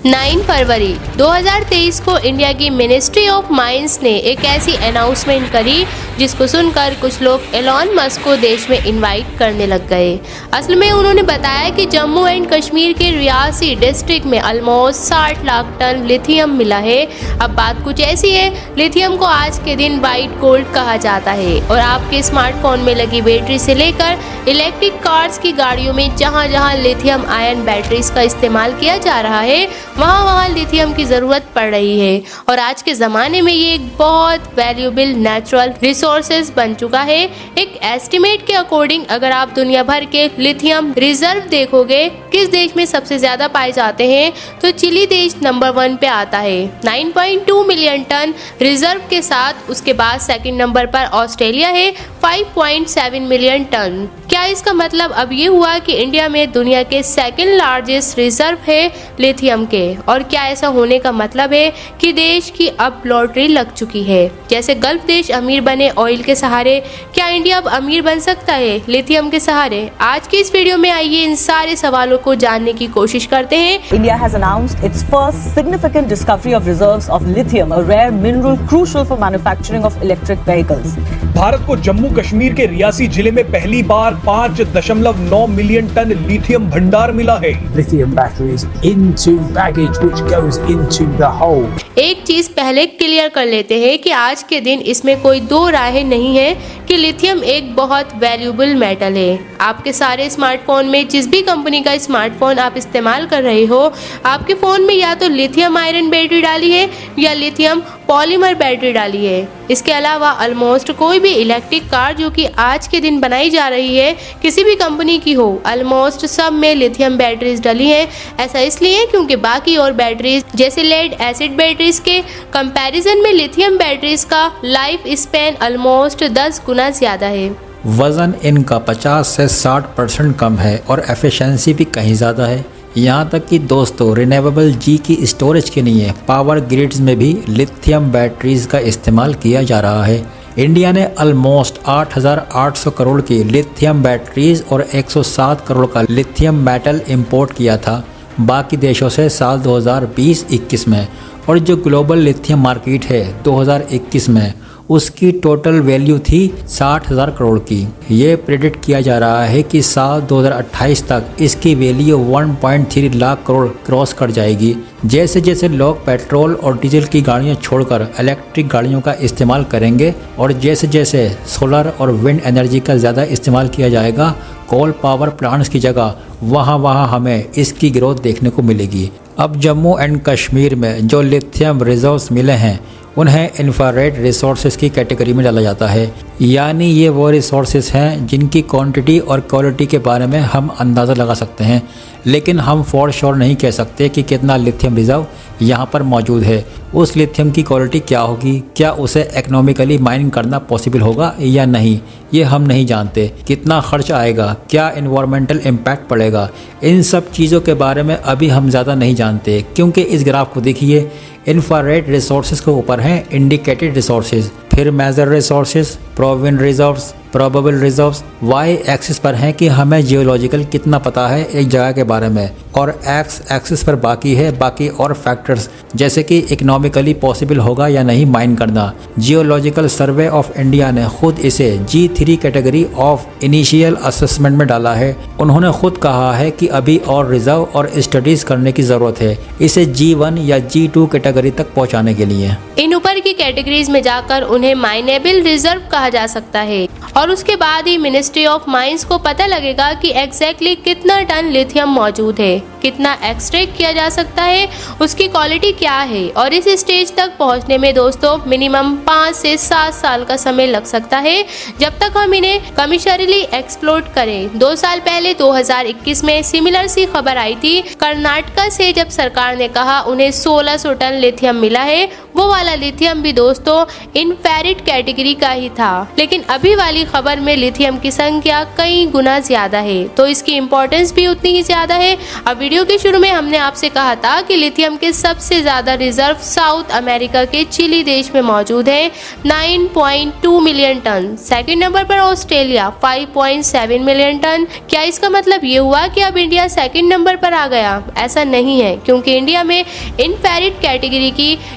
9 फरवरी 2023 को इंडिया की ministry of mines ने एक ऐसी अनाउंसमेंट करी जिसको सुनकर कुछ लोग एलॉन मस्क को देश में इनवाइट करने लग गए। असल में उन्होंने बताया कि जम्मू एंड कश्मीर के रियासी डिस्ट्रिक्ट में ऑलमोस्ट 60 लाख टन लिथियम मिला है। अब बात कुछ ऐसी है, लिथियम को आज के दिन व्हाइट गोल्ड कहा जाता है और आपके स्मार्टफोन में लगी बैटरी से लेकर इलेक्ट्रिक कार्स की गाड़ियों में जहां जहां लिथियम आयन बैटरीज का इस्तेमाल किया जा रहा है वहाँ लिथियम की जरूरत पड़ रही है और आज के ज़माने में ये एक बहुत वैल्यूएबल नेचुरल रिसोर्सेज बन चुका है। एक एस्टिमेट के अकॉर्डिंग अगर आप दुनिया भर के लिथियम रिजर्व देखोगे किस देश में सबसे ज़्यादा पाए जाते हैं तो चिली देश नंबर 1 पे आता है 9.2 मिलियन टन रिजर्व के साथ। उसके बाद सेकंड नंबर पर ऑस्ट्रेलिया है 5.7 मिलियन टन। क्या इसका मतलब अब ये हुआ कि इंडिया में दुनिया के सेकंड लार्जेस्ट रिजर्व है लिथियम के? और क्या ऐसा होने का मतलब है कि देश की अब लॉटरी लग चुकी है? जैसे गल्फ देश अमीर बने ऑयल के सहारे, क्या इंडिया अब अमीर बन सकता है लिथियम के सहारे? आज की इस वीडियो में आइए इन सारे सवालों को जानने की कोशिश करते हैं। India has announced its first significant discovery of reserves of lithium, a rare mineral crucial for manufacturing of electric vehicles. Bharat को जम्मू कश्मीर के रियासी जिले में पहली बार 5.9 मिलियन टन लिथियम भंडार मिला है। Lithium batteries into baggage which goes into the hole. एक चीज पहले क्लियर कर लेते हैं कि आज के दिन इसमें कोई दो राय नहीं है कि लिथियम एक बहुत वैल्यूएबल मेटल है। आपके सारे स्मार्टफोन में जिस भी कंपनी का स्मार्टफोन आप इस्तेमाल कर रहे हो, आपके फ़ोन में या तो लिथियम आयरन बैटरी डाली है या लिथियम पॉलीमर बैटरी डाली है। इसके अलावा ऑलमोस्ट कोई भी इलेक्ट्रिक कार जो कि आज के दिन बनाई जा रही है किसी भी कंपनी की हो, ऑलमोस्ट सब में लिथियम बैटरीज डली हैं। ऐसा इसलिए क्योंकि बाकी और बैटरीज जैसे लेड एसिड बैटरीज के कंपैरिजन में लिथियम बैटरीज का लाइफ स्पैन ऑलमोस्ट 10 गुना ज़्यादा है। वज़न इनका 50 से 60% कम है और एफिशिएंसी भी कहीं ज़्यादा है। यहाँ तक कि दोस्तों रिन्यूएबल जी की स्टोरेज के लिए पावर ग्रिड्स में भी लिथियम बैटरीज का इस्तेमाल किया जा रहा है। इंडिया ने ऑलमोस्ट 8,800 करोड़ की लिथियम बैटरीज और 107 करोड़ का लिथियम मेटल इंपोर्ट किया था बाकी देशों से साल 2020-21 में। और जो ग्लोबल लिथियम मार्केट है 2021 में उसकी टोटल वैल्यू थी 60,000 करोड़ की। ये प्रेडिक्ट किया जा रहा है कि साल 2028 तक इसकी वैल्यू 1.3 लाख करोड़ क्रॉस कर जाएगी। जैसे जैसे लोग पेट्रोल और डीजल की गाड़ियां छोड़कर इलेक्ट्रिक गाड़ियों का इस्तेमाल करेंगे और जैसे जैसे सोलर और विंड एनर्जी का ज़्यादा इस्तेमाल किया जाएगा कोल पावर प्लांट्स की जगह, वहाँ हमें इसकी ग्रोथ देखने को मिलेगी। अब जम्मू एंड कश्मीर में जो लिथियम रिजर्व्स मिले हैं उन्हें इंफ्रारेड रिसोर्सेज की कैटेगरी में डाला जाता है, यानी ये वो रिसोर्सेज हैं जिनकी क्वांटिटी और क्वालिटी के बारे में हम अंदाज़ा लगा सकते हैं, लेकिन हम फॉर श्योर नहीं कह सकते कि कितना लिथियम रिजर्व यहाँ पर मौजूद है। उस लिथियम की क्वालिटी क्या होगी, क्या उसे इकोनॉमिकली माइनिंग करना पॉसिबल होगा या नहीं, ये हम नहीं जानते। कितना खर्च आएगा, क्या इन्वायरमेंटल इम्पैक्ट पड़ेगा, इन सब चीज़ों के बारे में अभी हम ज़्यादा नहीं जानते। क्योंकि इस ग्राफ को देखिए, इंफ्रारेड रिसोर्सेज के ऊपर हैं इंडिकेटेड रिसोर्सेज, फिर major resources, proven reserves, probable reserves. Y axis पर हैं कि हमें जियोलॉजिकल कितना पता है एक जगह के बारे में, और एक्स एक्सिस पर बाकी है बाकी और फैक्टर्स जैसे कि इकोनॉमिकली पॉसिबल होगा या नहीं माइन करना। जियोलॉजिकल सर्वे ऑफ इंडिया ने खुद इसे G3 category of initial assessment में डाला है। उन्होंने खुद कहा है कि अभी और रिजर्व और स्टडीज करने की ज़रूरत है इसे G1 या G2 कैटेगरी तक पहुँचाने के लिए। इन ऊपर की कैटेगरीज में जाकर उन्हें माइनेबल रिजर्व कहा जा सकता है और उसके बाद ही मिनिस्ट्री ऑफ माइंस को पता लगेगा कि एग्जैक्टली कितना टन लिथियम मौजूद है, कितना एक्सट्रैक्ट किया जा सकता है, उसकी क्वालिटी क्या है। और इस स्टेज तक पहुंचने में दोस्तों मिनिमम 5 से 7 साल का समय लग सकता है जब तक हम इन्हें कमर्शियली एक्सप्लोर करें। 2 साल पहले 2021 में सिमिलर सी खबर आई थी कर्नाटक से, जब सरकार ने कहा उन्हें 1600 टन लिथियम मिला है। वो वाला लिथियम भी दोस्तों इनफेरिट कैटेगरी का ही था लेकिन अभी वाली खबर में लिथियम की संख्या कई गुना ज्यादा है, तो इसकी इम्पोर्टेंस भी उतनी ही ज्यादा है। अब वीडियो के शुरू में हमने आपसे कहा था कि लिथियम के सबसे ज्यादा रिजर्व साउथ अमेरिका के चिली देश में मौजूद है, 9.2 मिलियन टन। सेकंड नंबर पर ऑस्ट्रेलिया 5.7 मिलियन टन। क्या इसका मतलब ये हुआ कि अब इंडिया सेकंड नंबर पर आ गया? ऐसा नहीं है, क्योंकि इंडिया में इनफेरिट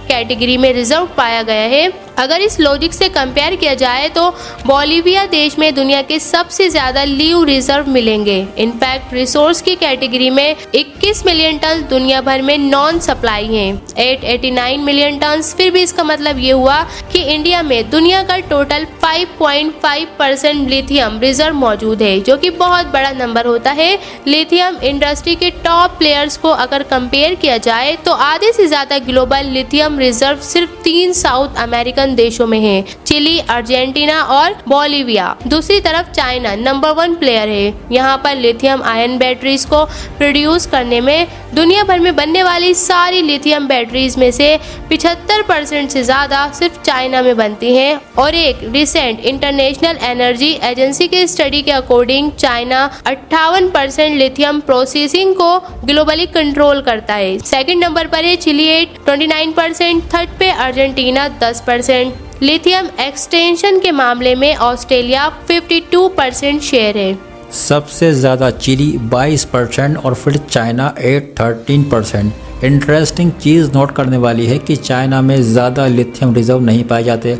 कैटेगरी में रिजर्व पाया गया है। अगर इस लॉजिक से कंपेयर किया जाए तो बोलिविया देश में दुनिया के सबसे ज्यादा लीव रिजर्व मिलेंगे। इनफैक्ट रिसोर्स की कैटेगरी में 21 मिलियन टन दुनिया भर में नॉन सप्लाई हैं, 889 मिलियन टन। फिर भी इसका मतलब ये हुआ कि इंडिया में दुनिया का टोटल 5.5% लिथियम रिजर्व मौजूद है, जो कि बहुत बड़ा नंबर होता है। लिथियम इंडस्ट्री के टॉप प्लेयर्स को अगर कंपेयर किया जाए तो आधे से ज्यादा ग्लोबल लिथियम रिजर्व सिर्फ 3 साउथ अमेरिकन देशों में है, चिली, अर्जेंटीना और बोलिविया। दूसरी तरफ चाइना नंबर 1 प्लेयर है। यहाँ पर लिथियम आयन बैटरीज को प्रोड्यूस करने में दुनिया भर में बनने वाली सारी लिथियम बैटरीज में से 75% से ज्यादा सिर्फ चाइना में बनती हैं। और एक रिसेंट इंटरनेशनल एनर्जी एजेंसी के स्टडी के अकॉर्डिंग चाइना 58% लिथियम प्रोसेसिंग को ग्लोबली कंट्रोल करता है। सेकंड नंबर पर है चिली 29%, थर्ड पे अर्जेंटीना 10%। लिथियम एक्सटेंशन के मामले में ऑस्ट्रेलिया 52% शेयर है। सबसे ज़्यादा चिली 22% और फिर चाइना 13%। इंटरेस्टिंग चीज़ नोट करने वाली है कि चाइना में ज़्यादा लिथियम रिजर्व नहीं पाए जाते,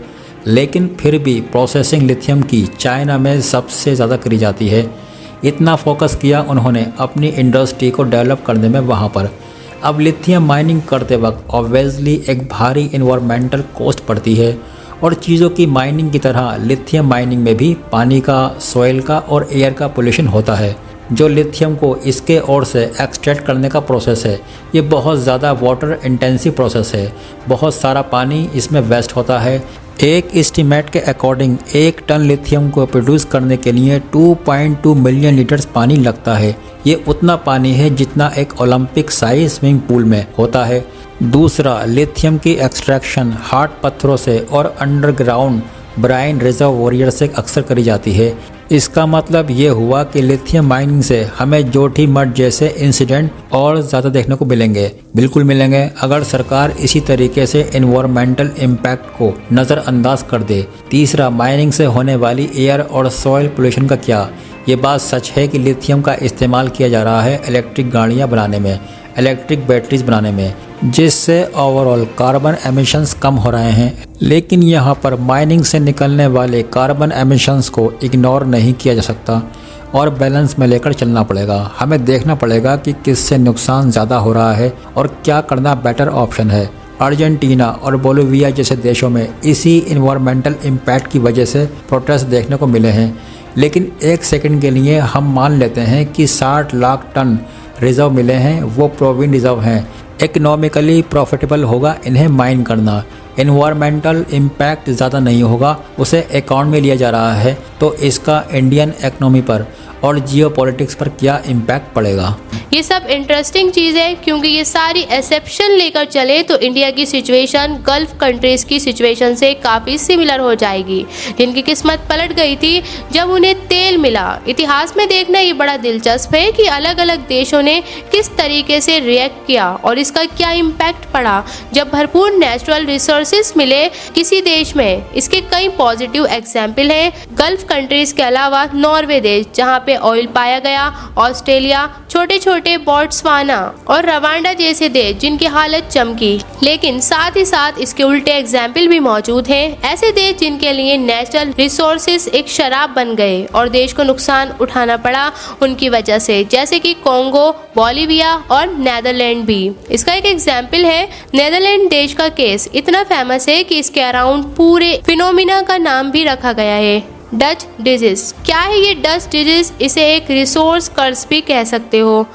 लेकिन फिर भी प्रोसेसिंग लिथियम की चाइना में सबसे ज़्यादा करी जाती है। इतना फोकस किया उन्होंने अपनी इंडस्ट्री को डेवलप करने में वहाँ पर। अब लिथियम माइनिंग करते वक्त ऑब्वियसली एक भारी इन्वायरमेंटल कॉस्ट पड़ती है, और चीज़ों की माइनिंग की तरह लिथियम माइनिंग में भी पानी का, सॉइल का और एयर का पोल्यूशन होता है। जो लिथियम को इसके ओर से एक्सट्रैक्ट करने का प्रोसेस है, ये बहुत ज़्यादा वाटर इंटेंसिव प्रोसेस है। बहुत सारा पानी इसमें वेस्ट होता है। एक एस्टीमेट के अकॉर्डिंग 1 टन लिथियम को प्रोड्यूस करने के लिए 2.2 मिलियन लीटर्स पानी लगता है। ये उतना पानी है जितना एक ओलंपिक साइज स्विमिंग पूल में होता है। दूसरा, लिथियम की एक्सट्रैक्शन हार्ड पत्थरों से और अंडरग्राउंड ब्राइन रिजर्वोयर से अक्सर करी जाती है। इसका मतलब ये हुआ कि लिथियम माइनिंग से हमें जोशीमठ जैसे इंसिडेंट और ज़्यादा देखने को मिलेंगे। बिल्कुल मिलेंगे, अगर सरकार इसी तरीके से एनवायरमेंटल इम्पैक्ट को नज़रअंदाज कर दे। तीसरा, माइनिंग से होने वाली एयर और सॉइल पोल्यूशन का क्या? ये बात सच है कि लिथियम का इस्तेमाल किया जा रहा है इलेक्ट्रिक गाड़ियाँ बनाने में, इलेक्ट्रिक बैटरीज बनाने में, जिससे ओवरऑल कार्बन एमिशंस कम हो रहे हैं। लेकिन यहाँ पर माइनिंग से निकलने वाले कार्बन एमिशंस को इग्नोर नहीं किया जा सकता और बैलेंस में लेकर चलना पड़ेगा। हमें देखना पड़ेगा कि किससे नुकसान ज़्यादा हो रहा है और क्या करना बेटर ऑप्शन है। अर्जेंटीना और बोलिविया जैसे देशों में इसी इन्वायरमेंटल इम्पैक्ट की वजह से प्रोटेस्ट देखने को मिले हैं। लेकिन एक सेकंड के लिए हम मान लेते हैं कि 60 लाख टन रिजर्व मिले हैं, वो प्रोविन रिजर्व हैं। इकोनॉमिकली प्रॉफिटेबल होगा इन्हें माइन करना। इन्वायरमेंटल इम्पैक्ट ज़्यादा नहीं होगा, उसे अकाउंट में लिया जा रहा है, तो इसका इंडियन इकोनॉमी पर और जियोपॉलिटिक्स पर क्या इम्पैक्ट पड़ेगा। ये सब इंटरेस्टिंग चीज़ है, क्योंकि ये सारी एक्सेप्शन लेकर चले तो इंडिया की सिचुएशन गल्फ कंट्रीज की सिचुएशन से काफ़ी सिमिलर हो जाएगी, जिनकी किस्मत पलट गई थी जब उन्हें तेल मिला। इतिहास में देखना ये बड़ा दिलचस्प है कि अलग अलग देशों ने किस तरीके से रिएक्ट किया और इसका क्या इम्पैक्ट पड़ा जब भरपूर नेचुरल रिसोर्सेज मिले किसी देश में। इसके कई पॉजिटिव एग्जाम्पल हैं। गल्फ कंट्रीज के अलावा नॉर्वे देश, जहाँ पे ऑयल पाया गया, ऑस्ट्रेलिया, छोटे छोटे बोट्सवाना और रवांडा जैसे देश जिनकी हालत चमकी। लेकिन साथ ही साथ इसके उल्टे एग्जाम्पल भी मौजूद हैं। ऐसे देश जिनके लिए नेचुरल रिसोर्सेज एक शराब बन गए और देश को नुकसान उठाना पड़ा उनकी वजह से, जैसे कि कोंगो, बोलिविया और नेदरलैंड भी। इसका एक एग्जाम्पल है नेदरलैंड देश का केस। इतना फेमस है कि इसके अराउंड पूरे फिनोमिना का नाम भी रखा गया है, डच डिजीज। क्या है ये डच डिजीज? इसे एक रिसोर्स कर्ज भी कह सकते हो।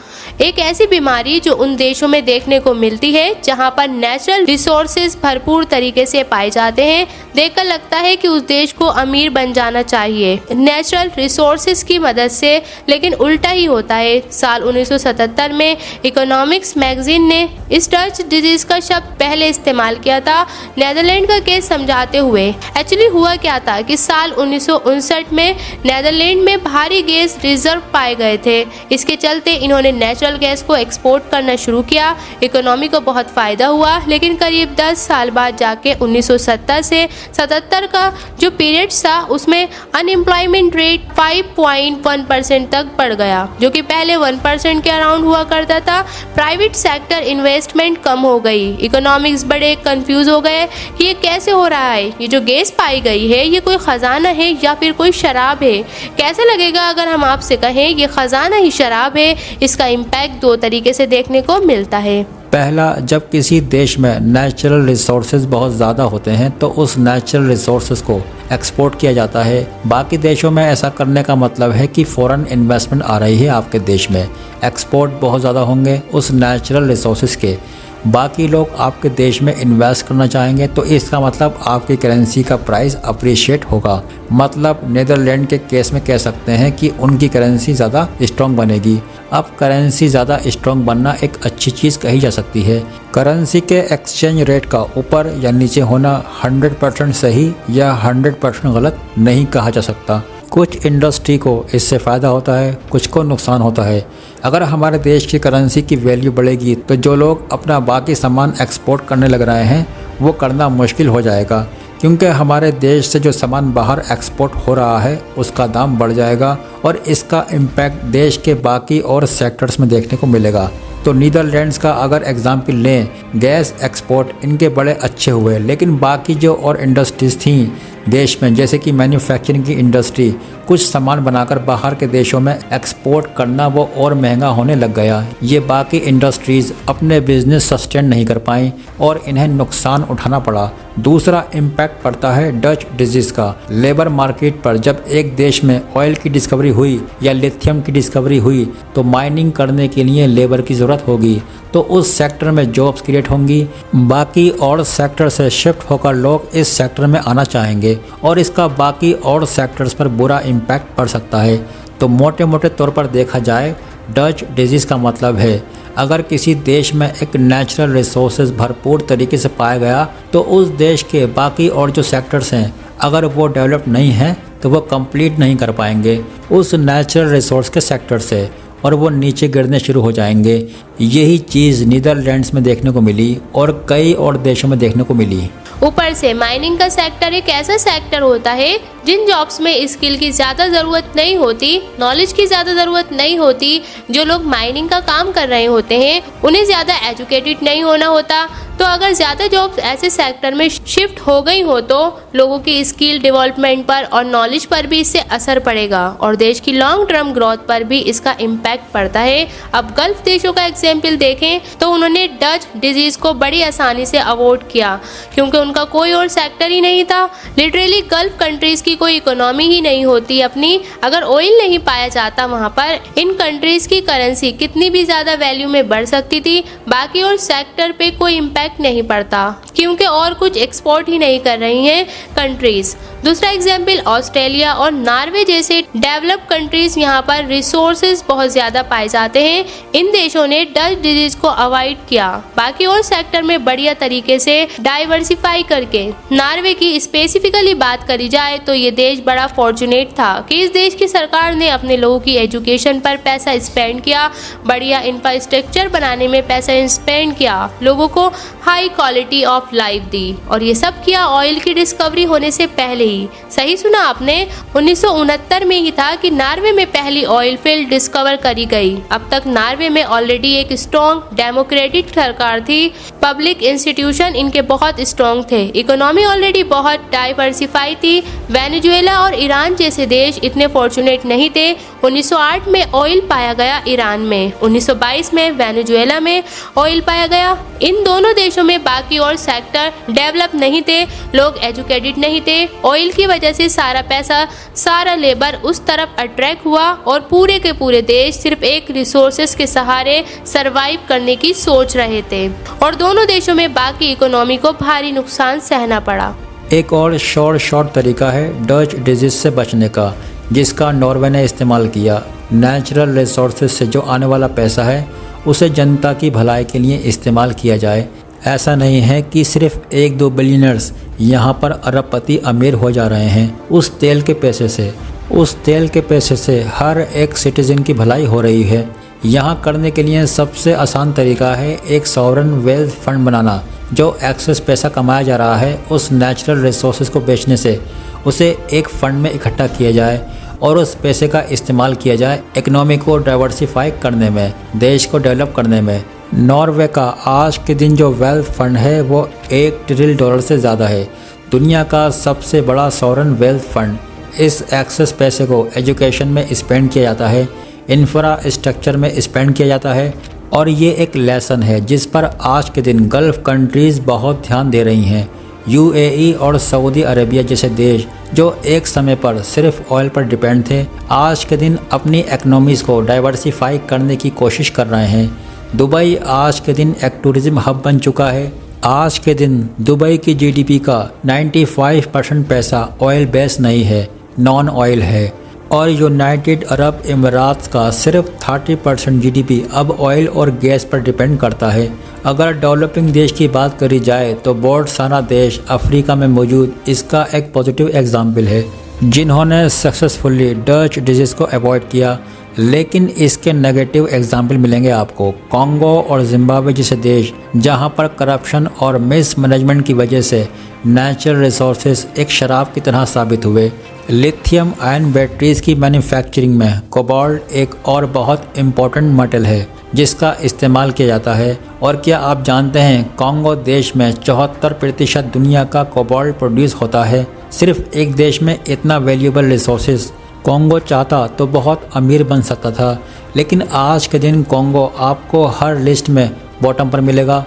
एक ऐसी बीमारी जो उन देशों में देखने को मिलती है जहां पर नेचुरल रिसोर्सेज भरपूर तरीके से पाए जाते हैं। देखकर लगता है कि उस देश को अमीर बन जाना चाहिए नेचुरल रिसोर्सेज की मदद से, लेकिन उल्टा ही होता है। साल 1977 में इकोनॉमिक्स मैगजीन ने इस डच डिजीज का शब्द पहले इस्तेमाल किया था नेदरलैंड का केस समझाते हुए। एक्चुअली हुआ क्या था कि साल 1959 में नेदरलैंड में भारी गैस रिजर्व पाए गए थे। इसके चलते इन्होंने नेचुरल गैस को एक्सपोर्ट करना शुरू किया। इकोनॉमी को बहुत फायदा हुआ, लेकिन करीब 10 साल बाद जाके 1970 से 77 का जो पीरियड था उसमें अनएम्प्लॉयमेंट रेट 5.1% तक बढ़ गया, जो कि पहले 1% के अराउंड हुआ करता था। प्राइवेट सेक्टर इन्वेस्टमेंट कम हो गई। इकोनॉमिक्स बड़े कंफ्यूज हो गए कि ये कैसे हो रहा है। ये जो गैस पाई गई है ये कोई खजाना है या फिर कोई शराब है। कैसे लगेगा अगर हम आपसे कहें ये खजाना ही शराब है। इसका इम्पैक्ट दो तरीके से देखने को मिलता है। पहला, जब किसी देश में नेचुरल रिसोर्सेज बहुत ज़्यादा होते हैं तो उस नेचुरल रिसोर्सेज को एक्सपोर्ट किया जाता है। बाकी देशों में ऐसा करने का मतलब है कि फ़ॉरेन इन्वेस्टमेंट आ रही है आपके देश में, एक्सपोर्ट बहुत ज़्यादा होंगे उस नेचुरल रिसोर्सेज के। बाकी लोग आपके देश में इन्वेस्ट करना चाहेंगे तो इसका मतलब आपकी करेंसी का प्राइस अप्रिशिएट होगा। मतलब नेदरलैंड के केस में कह सकते हैं कि उनकी करेंसी ज़्यादा स्ट्रॉन्ग बनेगी। अब करेंसी ज़्यादा स्ट्रॉन्ग बनना एक अच्छी चीज़ कही जा सकती है। करेंसी के एक्सचेंज रेट का ऊपर या नीचे होना 100% सही या 100% गलत नहीं कहा जा सकता। कुछ इंडस्ट्री को इससे फ़ायदा होता है, कुछ को नुकसान होता है। अगर हमारे देश की करेंसी की वैल्यू बढ़ेगी तो जो लोग अपना बाकी सामान एक्सपोर्ट करने लग रहे हैं वो करना मुश्किल हो जाएगा, क्योंकि हमारे देश से जो सामान बाहर एक्सपोर्ट हो रहा है उसका दाम बढ़ जाएगा और इसका इम्पैक्ट देश के बाकी और सेक्टर्स में देखने को मिलेगा। तो नीदरलैंड्स का अगर एग्जाम्पल लें, गैस एक्सपोर्ट इनके बड़े अच्छे हुए, लेकिन बाकी जो और इंडस्ट्रीज़ थीं देश में, जैसे कि मैन्युफैक्चरिंग की इंडस्ट्री, कुछ सामान बनाकर बाहर के देशों में एक्सपोर्ट करना वो और महंगा होने लग गया। ये बाकी इंडस्ट्रीज़ अपने बिजनेस सस्टेन नहीं कर पाई और इन्हें नुकसान उठाना पड़ा। दूसरा इम्पैक्ट पड़ता है डच डिजीज़ का लेबर मार्केट पर। जब एक देश में ऑयल की डिस्कवरी हुई या लिथियम की डिस्कवरी हुई तो माइनिंग करने के लिए लेबर की ज़रूरत होगी, तो उस सेक्टर में जॉब्स क्रिएट होंगी। बाकी और सेक्टर से शिफ्ट होकर लोग इस सेक्टर में आना चाहेंगे और इसका बाकी और सेक्टर्स पर बुरा इम्पैक्ट पड़ सकता है। तो मोटे मोटे तौर पर देखा जाए डच डिजीज़ का मतलब है अगर किसी देश में एक नेचुरल रिसोर्सेज भरपूर तरीके से पाया गया तो उस देश के बाकी और जो सेक्टर्स हैं अगर वो डेवलप नहीं हैं तो वो कंप्लीट नहीं कर पाएंगे उस नेचुरल रिसोर्स के सेक्टर से और वो नीचे गिरने शुरू हो जाएंगे। यही चीज़ नीदरलैंड्स में देखने को मिली और कई और देशों में देखने को मिली। ऊपर से माइनिंग का सेक्टर एक ऐसा सेक्टर होता है जिन जॉब्स में स्किल की ज़्यादा ज़रूरत नहीं होती, नॉलेज की ज़्यादा ज़रूरत नहीं होती। जो लोग माइनिंग का काम कर रहे होते हैं उन्हें ज़्यादा एजुकेटेड नहीं होना होता। तो अगर ज़्यादा जॉब्स ऐसे सेक्टर में शिफ्ट हो गई हो तो लोगों की स्किल डेवलपमेंट पर और नॉलेज पर भी इससे असर पड़ेगा और देश की लॉन्ग टर्म ग्रोथ पर भी इसका इम्पैक्ट पड़ता है। अब गल्फ देशों का एग्जाम्पल देखें तो उन्होंने डच डिजीज़ को बड़ी आसानी से अवॉइड किया क्योंकि उनका कोई और सेक्टर ही नहीं था। लिटरली गल्फ कंट्रीज़ की कोई इकोनॉमी ही नहीं होती अपनी। अगर ऑयल नहीं पाया जाता वहाँ पर, इन कंट्रीज़ की करेंसी कितनी भी ज़्यादा वैल्यू में बढ़ सकती थी, बाकी और सेक्टर पे कोई इम्पैक्ट नहीं पड़ता क्योंकि और कुछ एक्सपोर्ट ही नहीं कर रही हैं कंट्रीज। दूसरा एग्जाम्पल ऑस्ट्रेलिया और नॉर्वे जैसे डेवलप कंट्रीज, यहाँ पर रिसोर्सेज बहुत ज़्यादा पाए जाते हैं। इन देशों ने डच डिजीज को अवॉइड किया, बाकी और सेक्टर में बढ़िया तरीके से डाइवर्सिफाई करके। नॉर्वे की स्पेसिफिकली बात करी जाए तो ये देश बड़ा फॉर्चुनेट था कि इस देश की सरकार ने अपने लोगों की एजुकेशन पर पैसा स्पेंड किया, बढ़िया इंफ्रास्ट्रक्चर बनाने में पैसा स्पेंड किया, लोगों को हाई क्वालिटी ऑफ लाइफ दी और ये सब किया ऑयल की डिस्कवरी होने से पहले ही। सही सुना आपने, 1969 में ही था कि नॉर्वे में पहली ऑयल फील्ड डिस्कवर करी गई। अब तक नॉर्वे में ऑलरेडी एक स्ट्रॉन्ग डेमोक्रेटिक सरकार थी, पब्लिक इंस्टीट्यूशन इनके बहुत स्ट्रॉन्ग थे, इकोनॉमी ऑलरेडी बहुत डाइवर्सिफाई थी। वेनेजुएला और ईरान जैसे देश इतने फॉर्चुनेट नहीं थे, 1908 में ऑयल पाया गया ईरान में, 1922 में वेनेजुएला में ऑयल पाया गया। इन दोनों देशों में बाकी और सेक्टर डेवलप नहीं थे, लोग एजुकेटेड नहीं थे। ऑयल की वजह से सारा पैसा, सारा लेबर उस तरफ अट्रैक्ट हुआ और पूरे के पूरे देश सिर्फ एक रिसोर्सेज के सहारे सरवाइव करने की सोच रहे थे और दोनों देशों में बाकी इकोनॉमी को भारी नुकसान सहना पड़ा। एक और शॉर्ट तरीका है डच डिजीज से बचने का, जिसका नॉर्वे ने इस्तेमाल किया। नेचुरल रिसोर्सेज से जो आने वाला पैसा है उसे जनता की भलाई के लिए इस्तेमाल किया जाए। ऐसा नहीं है कि सिर्फ 1-2 बिलियनर्स यहाँ पर अरबपति अमीर हो जा रहे हैं उस तेल के पैसे से हर एक सिटीजन की भलाई हो रही है। यहाँ करने के लिए सबसे आसान तरीका है एक सॉवरन वेल्थ फंड बनाना, जो एक्सेस पैसा कमाया जा रहा है उस नेचुरल रिसोर्सेज को बेचने से उसे एक फंड में इकट्ठा किया जाए और उस पैसे का इस्तेमाल किया जाए इकोनॉमी को डाइवर्सिफाई करने में, देश को डेवलप करने में। नॉर्वे का आज के दिन जो वेल्थ फंड है वो $1 ट्रिलियन से ज़्यादा है, दुनिया का सबसे बड़ा सॉवरन वेल्थ फंड। इस एक्सेस पैसे को एजुकेशन में स्पेंड किया जाता है, इंफ्रास्ट्रक्चर में स्पेंड किया जाता है और ये एक लेसन है जिस पर आज के दिन गल्फ़ कंट्रीज़ बहुत ध्यान दे रही हैं। UAE और सऊदी अरेबिया जैसे देश जो एक समय पर सिर्फ ऑयल पर डिपेंड थे, आज के दिन अपनी इकनॉमीज़ को डाइवर्सिफाई करने की कोशिश कर रहे हैं। दुबई आज के दिन एक टूरिज़्म हब बन चुका है। आज के दिन दुबई की GDP का 95% पैसा ऑयल बेस नहीं है, नॉन ऑयल है और यूनाइटेड अरब अमीरात का सिर्फ 30% GDP अब ऑयल और गैस पर डिपेंड करता है। अगर डेवलपिंग देश की बात करी जाए तो बोत्सवाना देश अफ्रीका में मौजूद इसका एक पॉजिटिव एग्जाम्पल है, जिन्होंने सक्सेसफुली डच डिजीज़ को अवॉइड किया। लेकिन इसके नेगेटिव एग्जाम्पल मिलेंगे आपको कॉन्गो और जिम्बाब्वे जैसे देश, जहां पर करप्शन और मिसमैनेजमेंट की वजह से नेचुरल रिसोर्सेज एक शराब की तरह साबित हुए। लिथियम आयन बैटरीज़ की मैन्युफैक्चरिंग में कोबाल्ट एक और बहुत इम्पोर्टेंट मेटल है जिसका इस्तेमाल किया जाता है। और क्या आप जानते हैं कॉन्गो देश में 74% दुनिया का कोबाल्ट प्रोड्यूस होता है। सिर्फ एक देश में इतना वैल्यूएबल रिसोर्सेज कॉन्गो चाहता तो बहुत अमीर बन सकता था, लेकिन आज के दिन कॉन्गो आपको हर लिस्ट में बॉटम पर मिलेगा।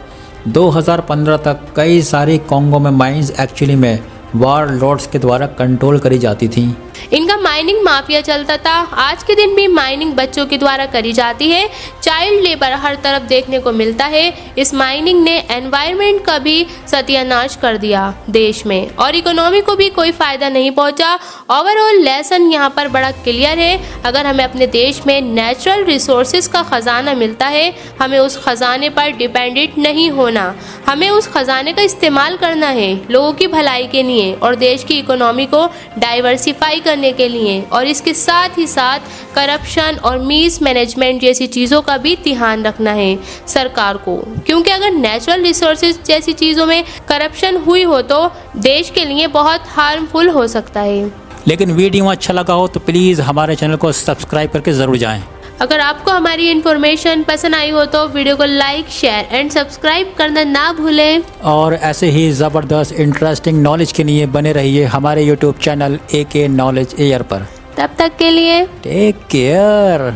2015 तक कई सारी कॉन्गो में माइंस एक्चुअली में वार लॉर्ड्स के द्वारा कंट्रोल करी जाती थी। इनका माइनिंग माफिया चलता था। आज के दिन भी माइनिंग बच्चों के द्वारा करी जाती है। चाइल्ड लेबर हर तरफ देखने को मिलता है। इस माइनिंग ने एनवायरनमेंट का भी सत्यानाश कर दिया देश में और इकोनॉमी को भी कोई फायदा नहीं पहुंचा। ओवरऑल लेसन यहाँ पर बड़ा क्लियर है। अगर हमें अपने देश में नेचुरल रिसोर्सेज का खजाना मिलता है, हमें उस खजाने पर डिपेंडेंट नहीं होना, हमें उस खजाने का इस्तेमाल करना है लोगों की भलाई के लिए और देश की इकोनॉमी को डाइवर्सिफाई करने के लिए, और इसके साथ ही साथ करप्शन और मिस मैनेजमेंट जैसी चीज़ों का भी ध्यान रखना है सरकार को, क्योंकि अगर नेचुरल रिसोर्सेज जैसी चीज़ों में करप्शन हुई हो तो देश के लिए बहुत हार्मफुल हो सकता है। लेकिन वीडियो अच्छा लगा हो तो प्लीज़ हमारे चैनल को सब्सक्राइब करके ज़रूर जाएं। अगर आपको हमारी इन्फॉर्मेशन पसंद आई हो तो वीडियो को लाइक, शेयर एंड सब्सक्राइब करना ना भूलें। और ऐसे ही ज़बरदस्त इंटरेस्टिंग नॉलेज के लिए बने रहिए हमारे YouTube channel AK knowledge air पर। तब तक के लिए टेक केयर।